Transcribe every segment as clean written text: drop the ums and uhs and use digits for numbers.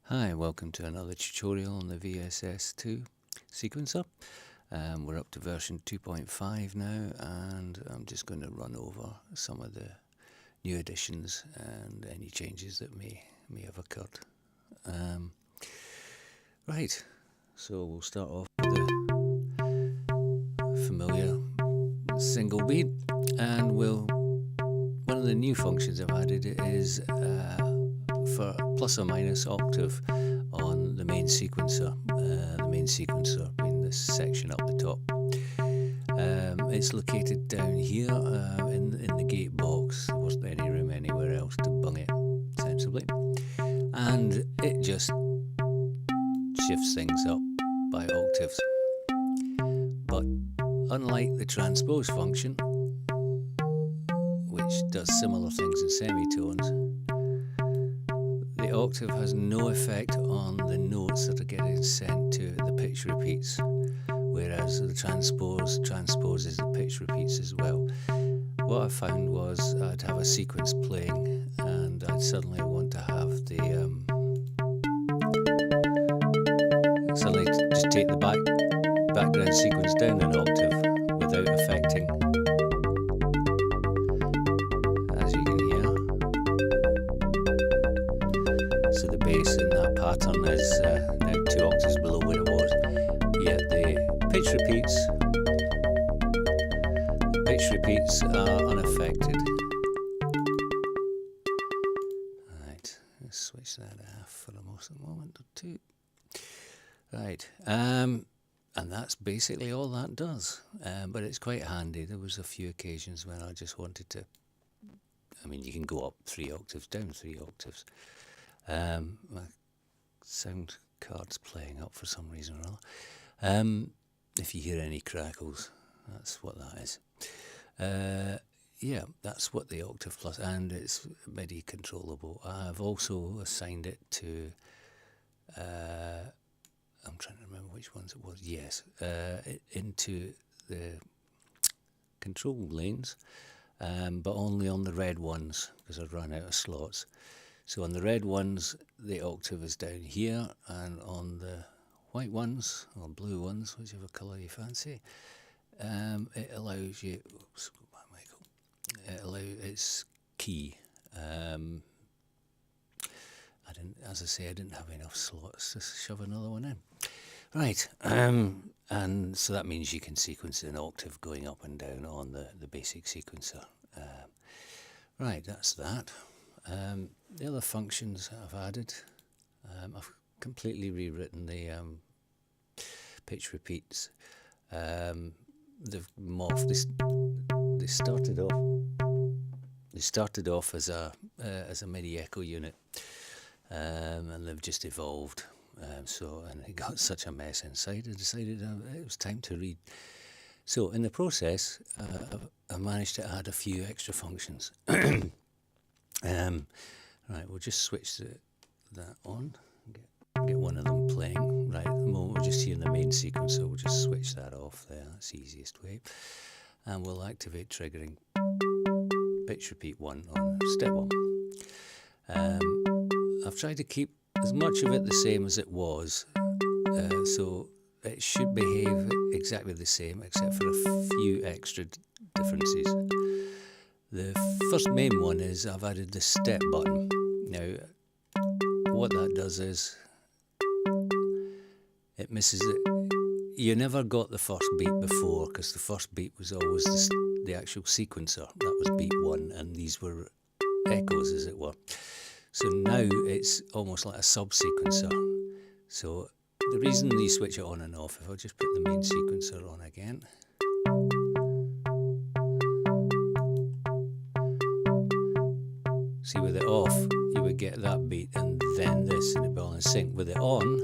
Hi, welcome to another tutorial on the VSS2 sequencer. We're up to version 2.5 now, and I'm just going to run over some of the new additions and any changes that may have occurred. Right, so we'll start off with the familiar single beat, and one of the new functions I've added is for plus or minus octave on the main sequencer. The main sequencer being this section up the top. It's located down here in the gate box. There wasn't any room anywhere else to bung it sensibly, and it just shifts things up by octaves. But unlike the transpose function, which does similar things in semitones, the octave has no effect on the notes that are getting sent to the pitch repeats, whereas the transposes the pitch repeats as well. What I found was I'd have a sequence playing and I'd suddenly want to have suddenly just take the background sequence down an octave without affecting, as you can hear. So the bass in that pattern is now 2 octaves below where it was, yet the pitch repeats are unaffected. Right, let's switch that off for a moment or two. Right, and that's basically all that does, but it's quite handy. There was a few occasions when I just wanted to, you can go up 3 octaves, down 3 octaves. My sound card's playing up for some reason or other. If you hear any crackles, that's what that is. Yeah, that's what the octave plus, and it's MIDI controllable. I've also assigned it to, I'm trying to remember which ones it was. Yes, into the control lanes, but only on the red ones because I've run out of slots. So on the red ones, the octave is down here, and on the white ones, or blue ones, whichever colour you fancy, it allows you, oops, go back, Michael, it's key. As I say, I didn't have enough slots to shove another one in. Right, and so that means you can sequence an octave going up and down on the basic sequencer. Right, that's that. The other functions I've added, I've completely rewritten the pitch repeats. They've morphed. They started off as a MIDI echo unit, and they've just evolved. And it got such a mess inside, I decided it was time to read. So in the process, I managed to add a few extra functions. Right, we'll just switch that on, get one of them playing. Right, at the moment we're just hearing the main sequence, so we'll just switch that off there, that's the easiest way. And we'll activate triggering pitch repeat 1 on step 1. I've tried to keep as much of it the same as it was, so it should behave exactly the same except for a few extra differences. The first main one is I've added the step button. Now, what that does is it misses it. You never got the first beat before because the first beat was always the actual sequencer. That was beat 1, and these were echoes, as it were. So now it's almost like a sub-sequencer. So the reason you switch it on and off, if I just put the main sequencer on again, see, with it off, you would get that beat and then this, and it'd be all in sync. With it on,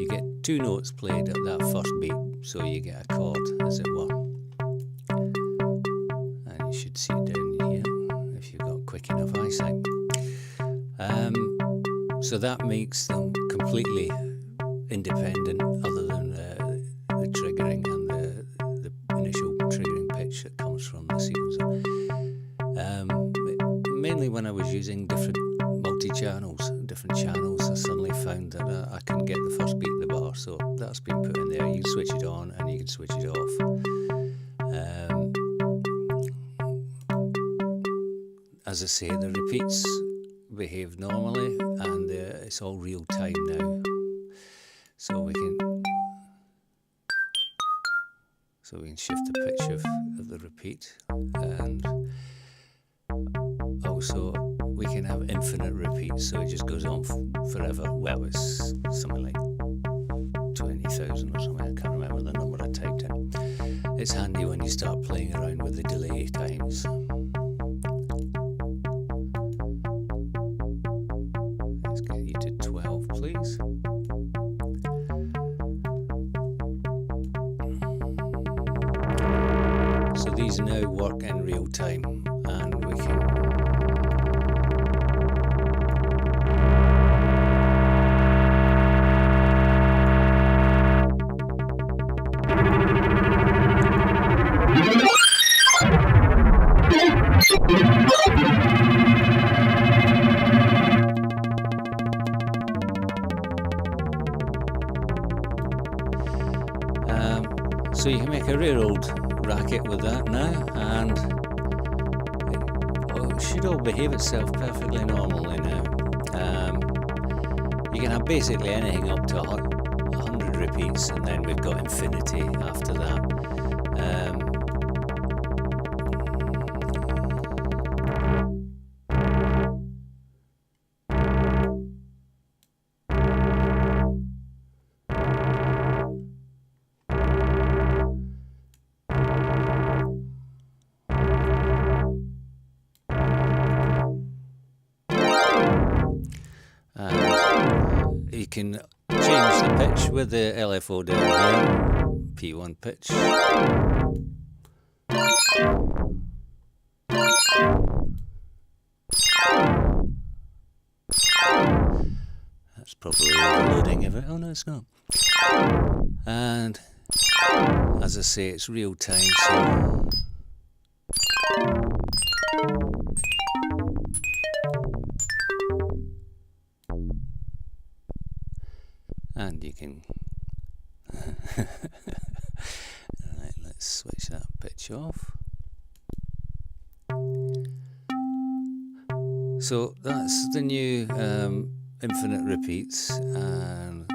you get 2 notes played at that first beat, so you get a chord, as it were. And you should see it down here if you've got quick enough eyesight. So that makes them completely independent, other than the triggering and the initial triggering pitch that comes from the sequencer. Mainly when I was using different multi-channels, different channels. I suddenly found that I couldn't get the first beat of the bar, so that's been put in there. You can switch it on and you can switch it off. As I say, the repeats behave normally, and it's all real time now. So we can shift the pitch of the repeat, and also we can have infinite repeats, so it just goes on forever. Well, it's something like 20,000 or something. I can't remember the number I typed in. It's handy when you start playing around with the delay times. Let's get you to 12, please. So these now work in real time, and we can so you can make a rare old racket with that now, and it should all behave itself perfectly normally now. You can have basically anything up to 100 repeats, and then we've got infinity after that. You can change the pitch with the LFO down here, P1 pitch. That's probably overloading of it. Oh no, it's not. And as I say, it's real time, so and you can right, let's switch that pitch off. So that's the new infinite repeats and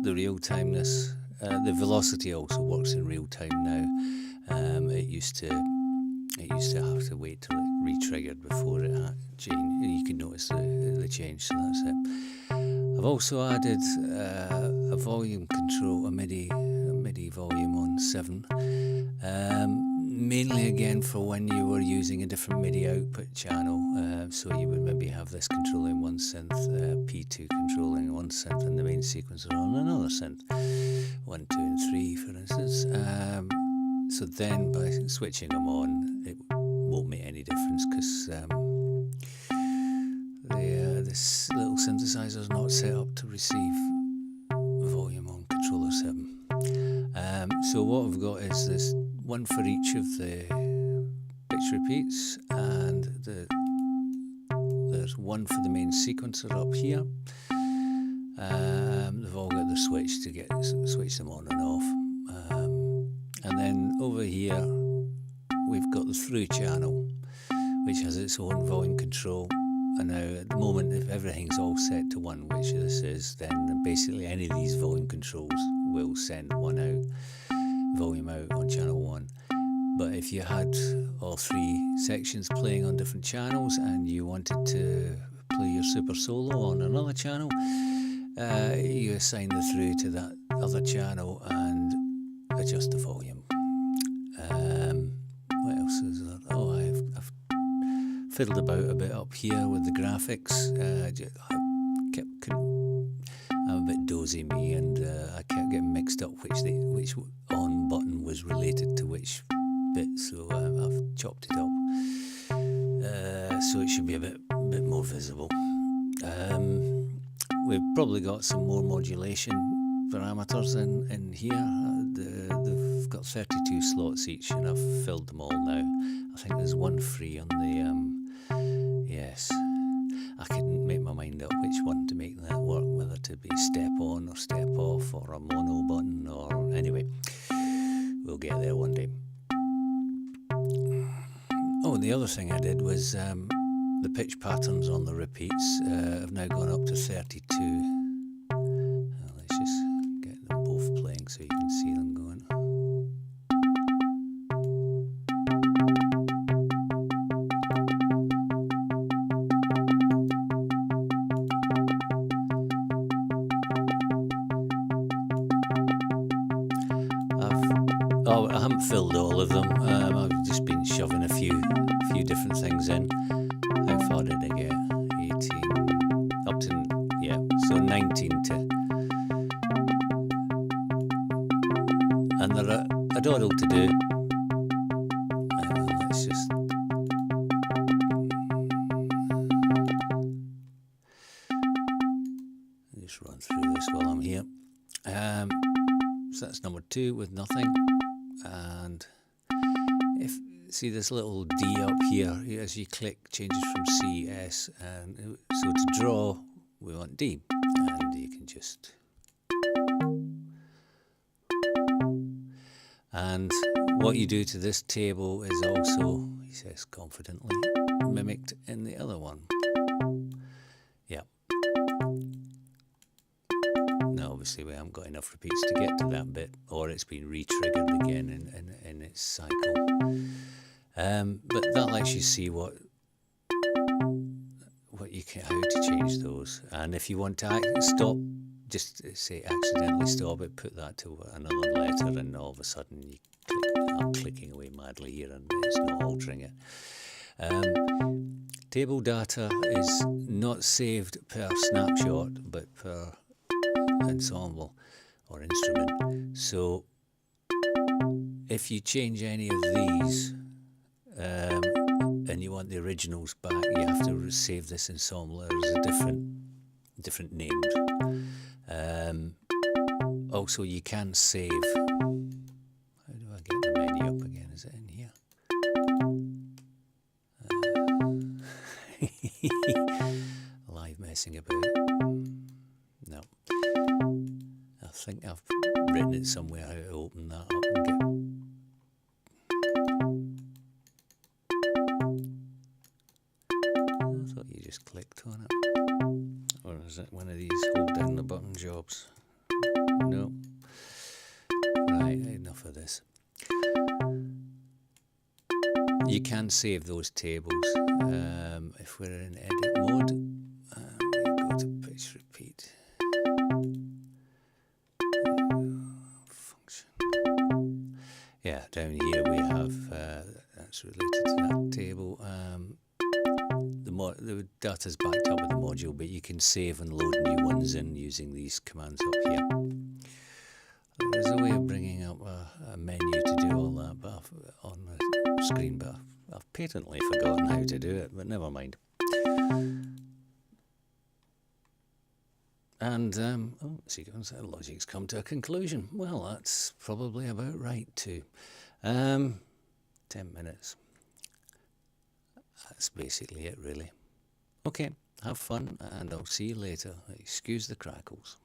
the real timeness. The velocity also works in real time now. It used to have to wait till it re-triggered before it changed. You can notice the change, so that's it. I've also added a volume control, a MIDI volume on 7, mainly again for when you were using a different MIDI output channel. So you would maybe have this controlling one synth, P2 controlling one synth, and the main sequencer on another synth, 1, 2, and 3, for instance. So then by switching them on, it won't make any difference, because this little synthesizer is not set up to receive volume on controller 7. So what I've got is this one for each of the pitch repeats, and there's one for the main sequencer up here. They've all got the switch to switch them on and off. And then over here we've got the through channel, which has its own volume control. And now at the moment, if everything's all set to 1, which this is, then basically any of these volume controls will send volume out on channel 1. But if you had all 3 sections playing on different channels and you wanted to play your super solo on another channel, you assign the through to that other channel and adjust the volume. What else is there? Oh, I've fiddled about a bit up here with the graphics. I'm a bit dozy, me, and I kept getting mixed up which on button was related to which bit, so I've chopped it up so it should be a bit more visible. We've probably got some more modulation parameters in here. They've got 32 slots each, and I've filled them all now. I think there's one free on the yes. I couldn't make my mind up which one to make that work, whether to be step on or step off or a mono button, or anyway, we'll get there one day. Oh, the other thing I did was the pitch patterns on the repeats have now gone up to 32. Let's just get them both playing so you can see them going. I haven't filled all of them. I've just been shoving a few different things in. How far did I get? 18 up to, yeah, so 19 to, and they're a doddle to do. Let's just run through this while I'm here. So that's number 2 with nothing. And if see this little D up here, as you click, changes from C, S, and so to draw we want D, and you can just, and what you do to this table is also, he says confidently, mimicked in the other one. Yeah. Now obviously we haven't got enough repeats to get to that bit, or it's been re-triggered again in its cycle. But that lets you see what you can, how to change those. And if you want to stop, just say accidentally stop it, put that to another letter, and all of a sudden you I'm clicking away madly here and it's not altering it. Table data is not saved per snapshot, but per ensemble or instrument. So if you change any of these and you want the originals back, you have to save this ensemble as a different named. Also, you can save. How do I get the menu up again? Is it in here? Live messing about. No. I think I've written it somewhere how to open that up and get. I thought you just clicked on it. Or is it one of these hold down the button jobs? No. Right, enough of this. You can save those tables if we're in edit mode. We go to pitch repeat. Function. Yeah, down here we have that's related to that table. The data's backed up with the module, but you can save and load new ones in using these commands up here. There's a way of bringing up a menu to do all that on the screen, but I've patently forgotten how to do it, but never mind. And, sequence logic's come to a conclusion. Well, that's probably about right too. 10 minutes. That's basically it, really. Okay, have fun, and I'll see you later. Excuse the crackles.